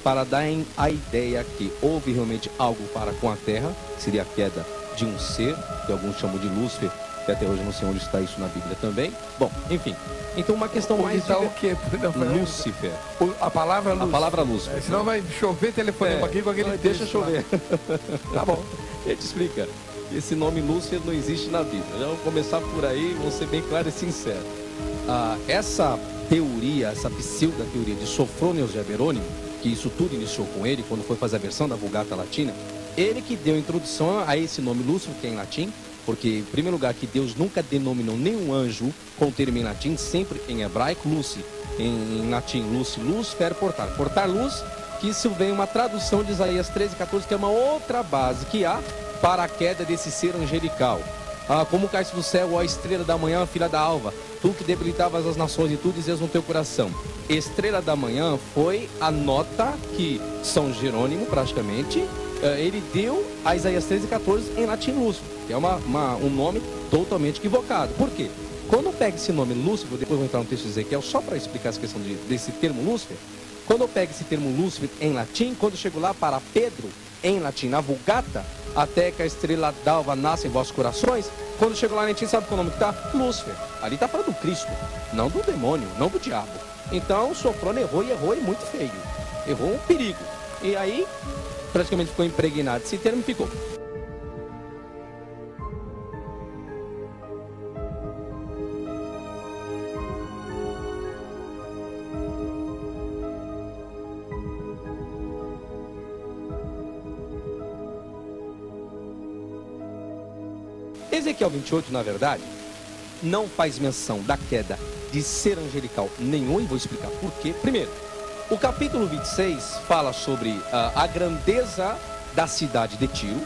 para dar a ideia que houve realmente algo para com a terra, que seria a queda de um ser, que alguns chamam de Lúcifer, que até hoje não sei onde está isso na Bíblia também. Bom, enfim. Então uma questão Onde mais... está o quê? Lúcifer. A palavra Lúcifer. A palavra Lúcifer. Senão vai chover telefonema aqui com aquele texto. Deixa chover. Tá bom. Ele te explica. Esse nome Lúcifer não existe na Bíblia. Já vamos começar por aí, vamos ser bem claro e sincero. Essa teoria, essa pseudo-teoria de Sofrônios de Averônimo, que isso tudo iniciou com ele, quando foi fazer a versão da Vulgata Latina, ele que deu a introdução a esse nome Lúcifer, que é em latim, porque, em primeiro lugar, que Deus nunca denominou nenhum anjo com o termo em latim, sempre em hebraico, Luci, em latim, Luci, luz, fer, portar. Portar luz, que isso vem uma tradução de Isaías 13:14, que é uma outra base que há para a queda desse ser angelical. Como caíste do céu, ó estrela da manhã, filha da alva, tu que debilitavas as nações e tu dizias no teu coração. Estrela da manhã foi a nota que São Jerônimo, praticamente, ele deu a Isaías 13:14 em latim Lúcifer, que é um nome totalmente equivocado. Por quê? Quando pega esse nome Lúcifer, depois vou entrar no texto de Ezequiel, só para explicar essa questão desse termo Lúcifer, quando eu pego esse termo Lúcifer em latim, quando eu chego lá para Pedro, em latim, na Vulgata, até que a estrela d'alva nasce em vossos corações, quando eu chego lá em latim, sabe qual nome que está? Lúcifer. Ali está falando do Cristo, não do demônio, não do diabo. Então, Sofrônio errou e muito feio. Errou um perigo. E aí, praticamente ficou impregnado esse termo e ficou. Ezequiel 28, na verdade, não faz menção da queda de ser angelical nenhum, e vou explicar por quê. Primeiro, o capítulo 26 fala sobre a grandeza da cidade de Tiro,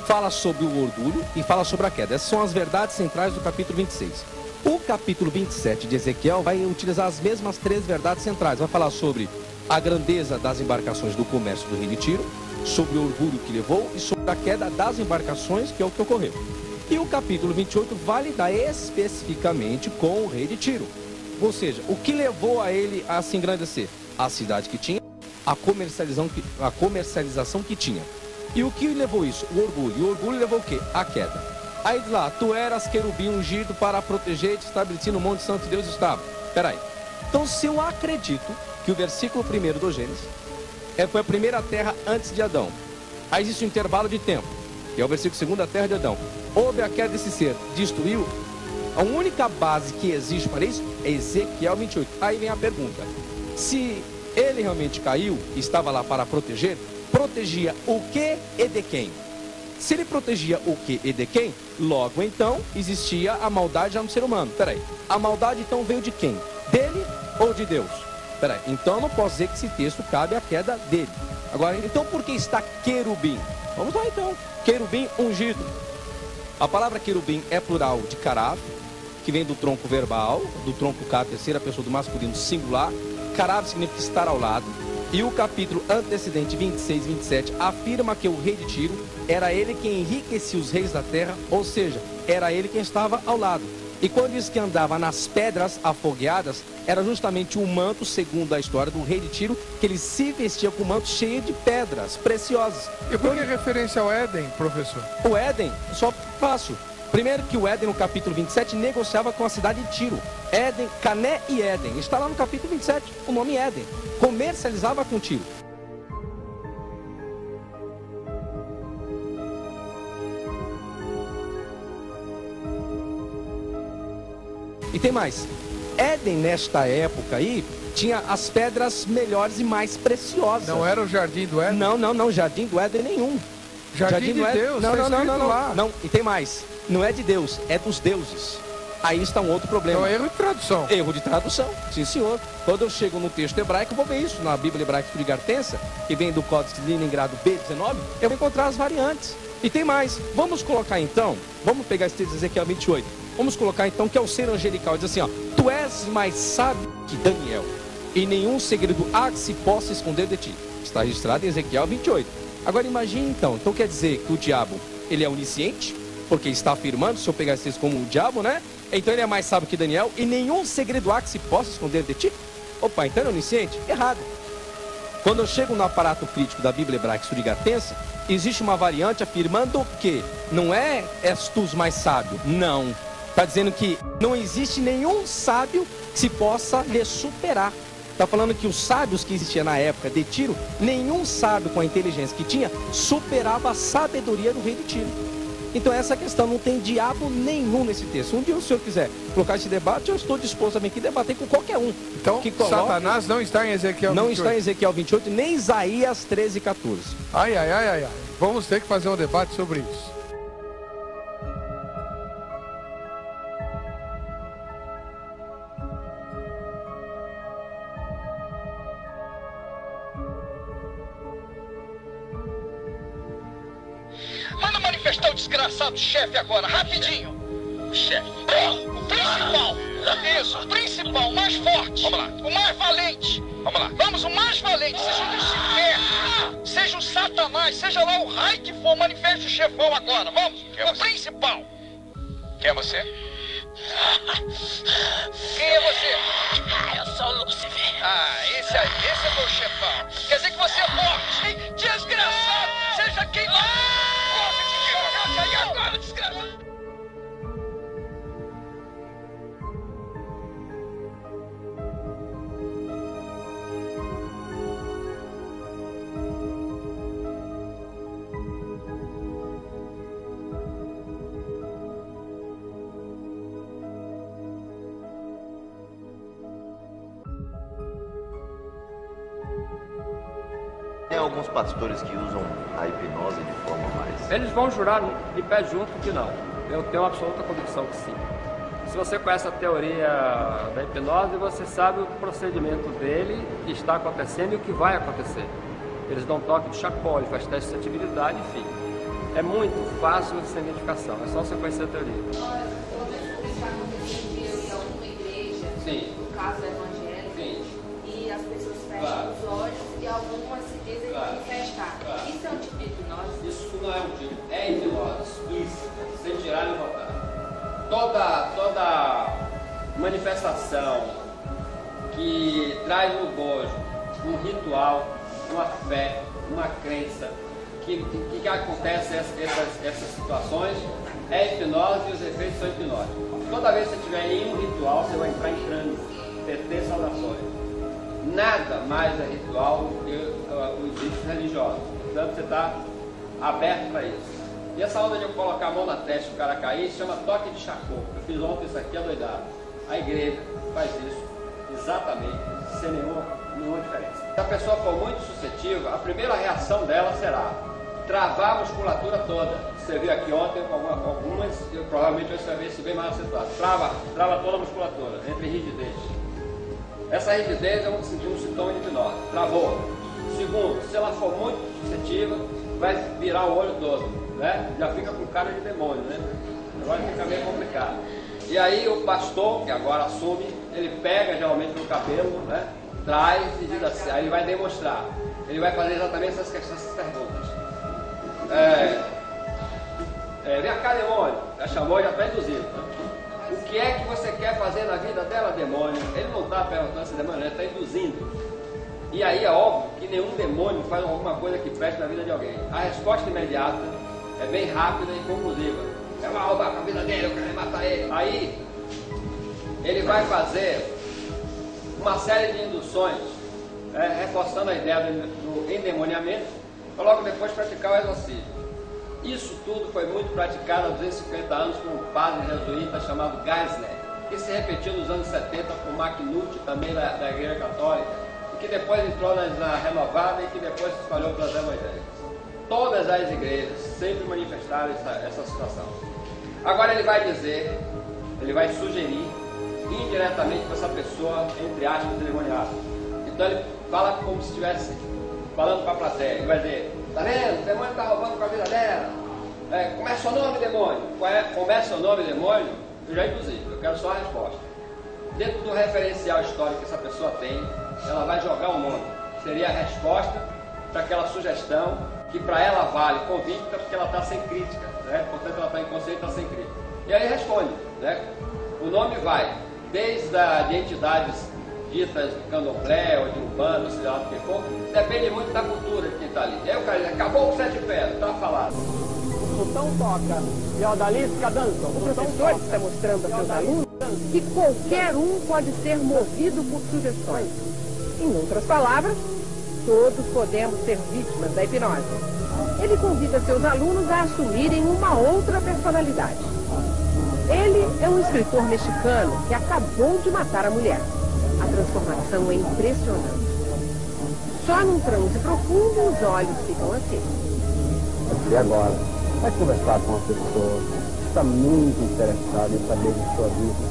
fala sobre o orgulho e fala sobre a queda. Essas são as verdades centrais do capítulo 26. O capítulo 27 de Ezequiel vai utilizar as mesmas três verdades centrais. Vai falar sobre a grandeza das embarcações do comércio do rei de Tiro, sobre o orgulho que levou e sobre a queda das embarcações, que é o que ocorreu. E o capítulo 28 vai lidar especificamente com o rei de Tiro. Ou seja, o que levou a ele a se engrandecer? A cidade que tinha, a comercialização que tinha. E o que levou isso? O orgulho. E o orgulho levou o quê? A queda. Aí lá, tu eras querubim ungido para proteger e te estabelecer no monte santo de Deus estava. Peraí. Então, se eu acredito que o versículo 1 do Gênesis foi a primeira terra antes de Adão, aí existe um intervalo de tempo, que é o versículo 2 da terra de Adão. Houve a queda desse ser, destruiu. A única base que existe para isso é Ezequiel 28. Aí vem a pergunta: se ele realmente caiu e estava lá para proteger, protegia o que e de quem? Se ele protegia o que e de quem, logo então existia a maldade já no ser humano. Peraí, a maldade então veio de quem? Dele ou de Deus? Peraí, então eu não posso dizer que esse texto cabe à queda dele. Agora, então por que está querubim? Vamos lá então, querubim ungido. A palavra querubim é plural de carab, que vem do tronco verbal, do tronco K, terceira pessoa do masculino singular. Carab significa estar ao lado. E o capítulo antecedente 26 e 27 afirma que o rei de Tiro era ele quem enriquecia os reis da terra, ou seja, era ele quem estava ao lado. E quando diz que andava nas pedras afogueadas, era justamente o manto, segundo a história do rei de Tiro, que ele se vestia com um manto cheio de pedras preciosas. E por que referência ao Éden, professor? O Éden, só fácil. Primeiro que o Éden, no capítulo 27, negociava com a cidade de Tiro. Éden, Cané e Éden. Está lá no capítulo 27, o nome Éden. Comercializava com Tiro. E tem mais. Éden, nesta época aí, tinha as pedras melhores e mais preciosas. Não era o jardim do Éden? Não, jardim do Éden nenhum. Jardim de Deus, não, e tem mais. Não é de Deus, é dos deuses. Aí está um outro problema. Então, erro de tradução. Erro de tradução, sim senhor. Quando eu chego no texto hebraico, eu vou ver isso. Na Bíblia Hebraica Trigartensa, que vem do Códice de Leningrado B19, eu vou encontrar as variantes. E tem mais. Vamos colocar então, vamos pegar esse texto de Ezequiel 28. Vamos colocar então que é o ser angelical. Diz assim, ó: tu és mais sábio que Daniel, e nenhum segredo há que se possa esconder de ti. Está registrado em Ezequiel 28. Agora imagine então quer dizer que o diabo, ele é onisciente, porque está afirmando, se eu pegar esse texto como o diabo, né? Então ele é mais sábio que Daniel, e nenhum segredo há que se possa esconder de ti? Opa, então ele é onisciente? Errado. Quando eu chego no aparato crítico da Bíblia Hebraica Surigatense, existe uma variante afirmando que não é estus mais sábio, não. Está dizendo que não existe nenhum sábio que se possa lhe superar. Está falando que os sábios que existiam na época de Tiro, nenhum sábio com a inteligência que tinha superava a sabedoria do rei de Tiro. Então essa questão não tem diabo nenhum nesse texto. Um dia o senhor quiser colocar esse debate, eu estou disposto a vir aqui debater com qualquer um. Então, que coloque... Satanás não está em Ezequiel 28. Não está em Ezequiel 28, nem Isaías 13 e 14. Ai. Vamos ter que fazer um debate sobre isso. Manda manifestar o desgraçado chefe agora, rapidinho. O chefe. O principal. Isso, o principal, o mais forte. Vamos lá. O mais valente. Vamos lá. Vamos, o mais valente. Seja o Lucifer, seja o Satanás, seja lá o raio que for, manifeste o chefão agora. Vamos. O principal. Quem é você? Quem é você? Eu sou o Lucifer. Esse aí, esse é meu chefão. Quer dizer que você é forte, hein? Desgraçado, seja quem for. E agora, desgraçado? Tem alguns pastores que usam a hipnose de forma mais... Eles vão jurar de pé junto que não. Eu tenho absoluta convicção que sim. Se você conhece a teoria da hipnose, você sabe o procedimento dele, o que está acontecendo e o que vai acontecer. Eles dão toque de chacole, faz teste de sensibilidade, enfim. É muito fácil essa identificação, é só você conhecer a teoria. Pelo menos isso aconteceu de eu ir a uma igreja, Sim. no caso evangélico, Sim. e as pessoas fecham os olhos e algumas se dizem manifestar. Isso é um tipo de hipnose? Isso não é um tipo, é hipnose explícita, sem tirar nem botar. Toda manifestação que traz no bojo um ritual, uma fé, uma crença, que acontece essas situações, é hipnose e os efeitos são hipnóticos. Toda vez que você estiver em um ritual, você vai entrar em transe, ter saudações. Nada mais é ritual do que os ritos religiosos. Portanto, você está aberto para isso. E essa onda de eu colocar a mão na testa e o cara cair se chama toque de chacô. Eu fiz ontem isso aqui adoidado. A igreja faz isso exatamente sem nenhuma diferença. Se a pessoa for muito suscetível, a primeira reação dela será travar a musculatura toda. Você viu aqui ontem com algumas, provavelmente você vai ver isso bem mais acentuado. Trava toda a musculatura, entre rigidez. Essa rigidez é um sintoma de hipnose. Travou. Segundo, se ela for muito suscetível, vai virar o olho todo, né? Já fica com cara de demônio, né? Agora fica meio complicado. E aí o pastor, que agora assume, ele pega geralmente no cabelo, né? Traz e diz assim, aí ele vai demonstrar. Ele vai fazer exatamente essas perguntas. Vem cá, demônio. Já chamou, já está induzido. Né? O que é que você quer fazer na vida dela, demônio? Ele não está perguntando se demônio, ele está induzindo. E aí é óbvio que nenhum demônio faz alguma coisa que preste na vida de alguém. A resposta imediata é bem rápida e conclusiva. Eu vou roubar com a vida dele, eu quero matar ele. Aí ele vai fazer uma série de induções, reforçando a ideia do endemoniamento, para logo depois praticar o exorcismo. Isso tudo foi muito praticado há 250 anos por um padre jesuíta chamado Geisler, que se repetiu nos anos 70 por MacNutt, também da Igreja Católica, e que depois entrou na Renovada e que depois se espalhou para as evangélicas. Todas as igrejas sempre manifestaram essa situação. Agora ele vai dizer, ele vai sugerir indiretamente para essa pessoa, entre aspas, endemoniada. Então ele fala como se estivesse falando para a plateia. Ele vai dizer, tá vendo? O demônio está roubando com a vida dela. Como é seu nome, demônio? Como é seu nome, demônio? Eu já induzi, eu quero só a resposta. Dentro do referencial histórico que essa pessoa tem, ela vai jogar o nome. Seria a resposta para aquela sugestão que para ela vale convicta porque ela está sem crítica, né? Portanto ela está inconsciente, está sem crítica. E aí responde, né? O nome vai desde de entidades ditas de candomblé ou de umbanda, ou seja lá do que for, depende muito da cultura de quem está ali. E aí o cara diz, acabou o sete pés, está falado. O sultão toca e a odalisca dança. O professor está mostrando a seus alunos que qualquer um pode ser movido por sugestões. Em outras palavras, todos podemos ser vítimas da hipnose. Ele convida seus alunos a assumirem uma outra personalidade. Ele é um escritor mexicano que acabou de matar a mulher. A transformação é impressionante. Só num transe profundo os olhos ficam assim. E agora? Vai conversar com uma pessoa que está muito interessada em saber de sua vida.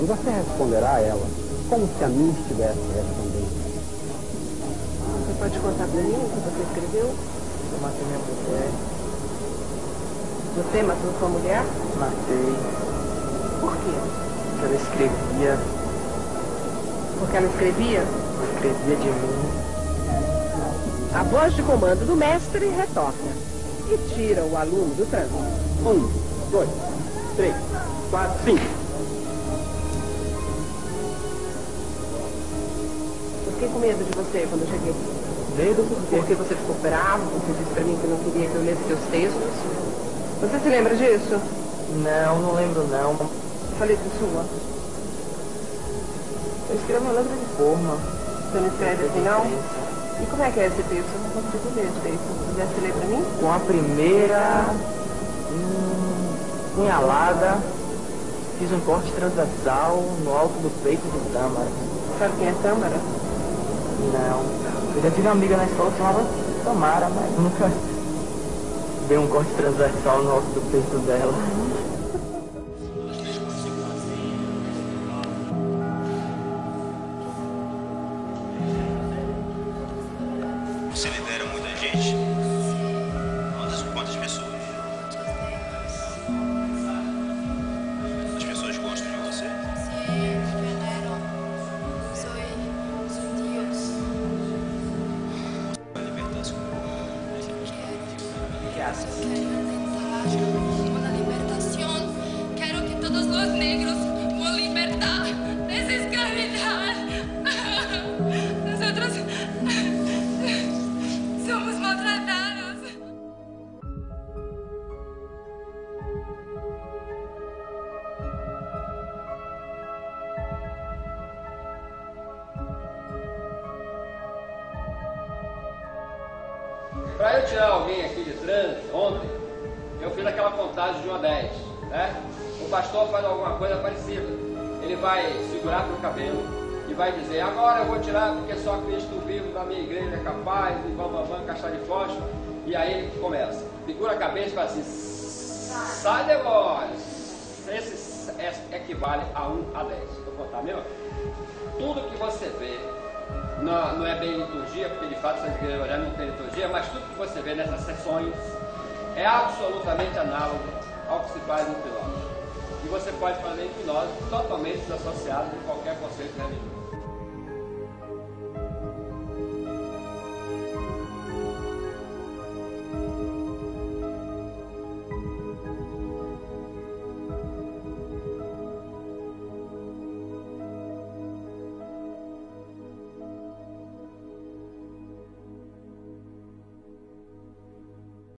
E você responderá a ela como se a mim estivesse respondendo. Você pode contar para mim o que você escreveu? Eu matei minha mulher. Você matou sua mulher? Matei. Por quê? Porque ela escrevia. Porque ela escrevia? Ela escrevia de mim. A voz de comando do mestre retorna e tira o aluno do transe. 1, 2, 3, 4, 5. Eu fiquei com medo de você quando eu cheguei. Medo por quê? Porque você ficou bravo, você disse pra mim que não queria que eu lesse seus textos. Você se lembra disso? Não lembro não. Eu falei de sua. Eu escrevo uma letra de forma. Você não escreve assim, não? E como é que é esse texto? Eu não consigo ler direito. Se pudesse ler pra mim? Com a primeira punhalada, fiz um corte transversal no alto do peito do Tâmara. Sabe quem é Tâmara? Não. Eu já tive uma amiga na escola que chamava Tamara, mas nunca dei um corte transversal no alto do peito dela. Você lidera muita gente? Quantas pessoas? As pessoas gostam de você? Sí, me veneran. Soy Dios. A libertação. Quiero intentar una libertación. Quiero que todos los negros puedan libertar de esa esclavidad. Nosotros somos maltratados. Para eu tirar alguém aqui de transe, ontem, eu fiz aquela contagem de 1 a 10, né? O pastor faz alguma coisa parecida. Ele vai segurar pelo cabelo e vai dizer, agora eu vou tirar porque só Cristo vivo da minha igreja é capaz, e vamos, caixar de fósforo. E aí ele começa, segura a cabeça e fala assim, sai demônios. Esse equivale a 1 a 10. Vou contar mesmo? Tudo que você vê, não é bem liturgia, porque de fato essas igrejas já não tem liturgia, mas tudo que você vê nessas sessões é absolutamente análogo ao que se faz no hipnose. E você pode fazer hipnose totalmente desassociado de qualquer conceito religioso.